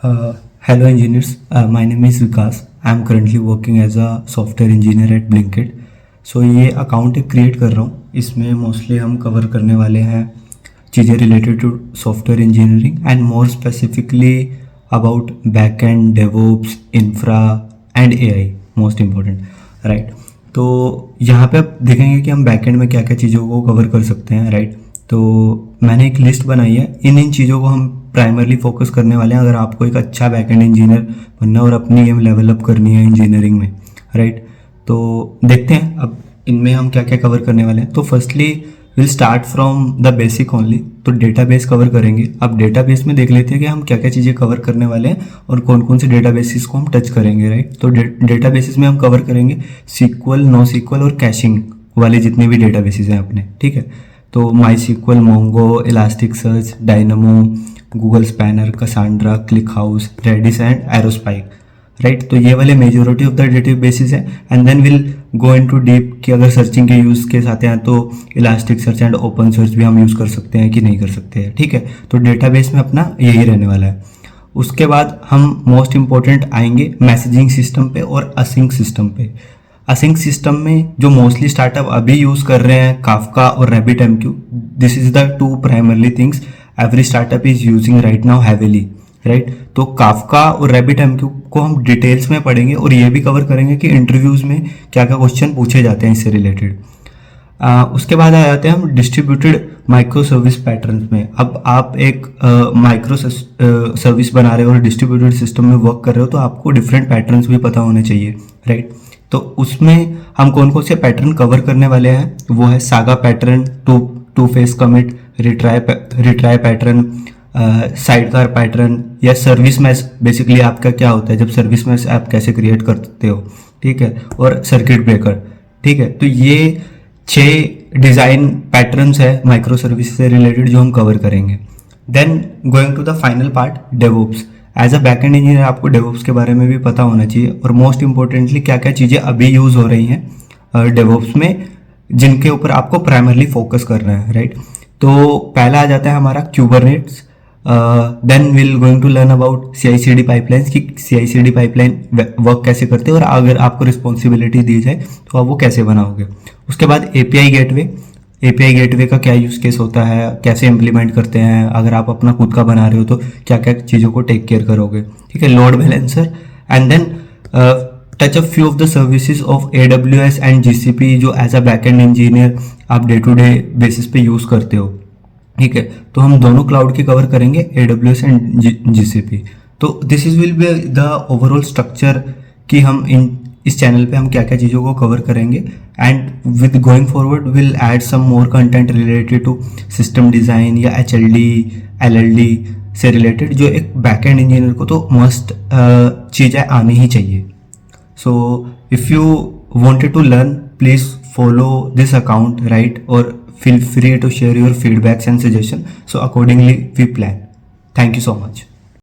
Hello engineers, my name is Vikas. I am currently working as a software engineer at Blinkit. सो ये account एक create कर रहा हूँ. इसमें मोस्टली हम कवर करने वाले हैं चीज़ें related to software engineering and more specifically about back end DevOps infra and AI most important, right. तो यहाँ पे आप देखेंगे कि हम बैक एंड में क्या क्या चीज़ों को कवर कर सकते हैं, राइट. तो मैंने एक लिस्ट बनाई है. इन चीज़ों को हम प्राइमरली फोकस करने वाले हैं अगर आपको एक अच्छा बैकएंड इंजीनियर बनना और अपनी गेम लेवल अप करनी है इंजीनियरिंग में, राइट. तो देखते हैं अब इनमें हम क्या क्या कवर करने वाले हैं. तो firstly will start from the basic only. तो डेटाबेस कवर करेंगे. अब डेटाबेस में देख लेते हैं कि हम क्या क्या चीज़ें कवर करने वाले हैं और कौन कौन से डेटाबेसिस को हम टच करेंगे, राइट. तो डेटाबेसिस में हम कवर करेंगे सीक्वल, नो सीक्वल और कैशिंग वाले जितने भी डेटाबेसिस हैं अपने, ठीक है. तो MySQL, Mongo, Elasticsearch, Dynamo, Google Spanner, Cassandra, ClickHouse, Redis and Aerospike, right. तो ये वाले मेजोरिटी ऑफ द डेटाबेसिस है. And then will go into deep कि अगर सर्चिंग के यूज़ के साथ हैं तो Elasticsearch and OpenSearch भी हम यूज़ कर सकते हैं कि नहीं कर सकते हैं, ठीक है. तो डेटाबेस में अपना यही रहने वाला है. उसके बाद हम मोस्ट इंपॉर्टेंट आएंगे मैसेजिंग सिस्टम पे और असिंक सिस्टम पे. असिंक सिस्टम में जो मोस्टली स्टार्टअप अभी यूज़ कर रहे हैं काफका और RabbitMQ. This is the two primarily things every startup is using right now heavily, right. तो काफका और RabbitMQ को हम डिटेल्स में पढ़ेंगे और ये भी कवर करेंगे कि इंटरव्यूज़ में क्या क्या क्वेश्चन पूछे जाते हैं इससे रिलेटेड. उसके बाद आ जाते हैं हम डिस्ट्रीब्यूटेड माइक्रो सर्विस पैटर्न में. अब आप एक माइक्रो सर्विस बना रहे हो और डिस्ट्रीब्यूटेड सिस्टम में वर्क कर रहे हो तो आपको डिफरेंट पैटर्न्स भी पता होने चाहिए, राइट. तो उसमें हम कौन कौन से पैटर्न कवर करने वाले हैं वो है saga pattern, two phase commit, retry pattern, sidecar pattern या सर्विस मैश. बेसिकली आपका क्या होता है जब सर्विस मैश आप कैसे क्रिएट करते हो, ठीक है. और सर्किट ब्रेकर, ठीक है. तो ये 6 डिज़ाइन पैटर्न्स है माइक्रो सर्विस से रिलेटेड जो हम कवर करेंगे. Then going to the final part DevOps. As a backend engineer आपको डेवोप्स के बारे में भी पता होना चाहिए और मोस्ट इंपॉर्टेंटली क्या क्या चीज़ें अभी यूज़ हो रही हैं डेवोप्स में जिनके ऊपर आपको प्राइमरली फोकस करना है, राइट. तो पहला आ जाता है हमारा Kubernetes. Then will going to learn about CI/CD pipelines कि CI/CD पाइपलाइन वर्क कैसे करते हैं और अगर आपको रिस्पॉन्सिबिलिटी दी जाए तो आप वो कैसे बनाओगे. उसके बाद API गेटवे का क्या यूज़ केस होता है, कैसे इम्प्लीमेंट करते हैं, अगर आप अपना खुद का बना रहे हो तो क्या क्या चीज़ों को टेक केयर करोगे, ठीक है. Load balancer and then touch a few of the services of AWS and GCP जो एज अ बैकएंड इंजीनियर आप डे टू डे बेसिस पे यूज़ करते हो, ठीक है. तो हम दोनों क्लाउड की कवर करेंगे AWS एंड GCP. तो this is will be the overall structure कि हम इस चैनल पे हम क्या क्या चीज़ों को कवर करेंगे. And with going forward will add some more content related to system design या HLD LLD से रिलेटेड जो एक बैकएंड इंजीनियर को तो मस्ट चीज़ें आनी ही चाहिए. So if you wanted to learn please follow this account, right, or feel free to share your feedbacks and suggestions so accordingly we plan. Thank you so much.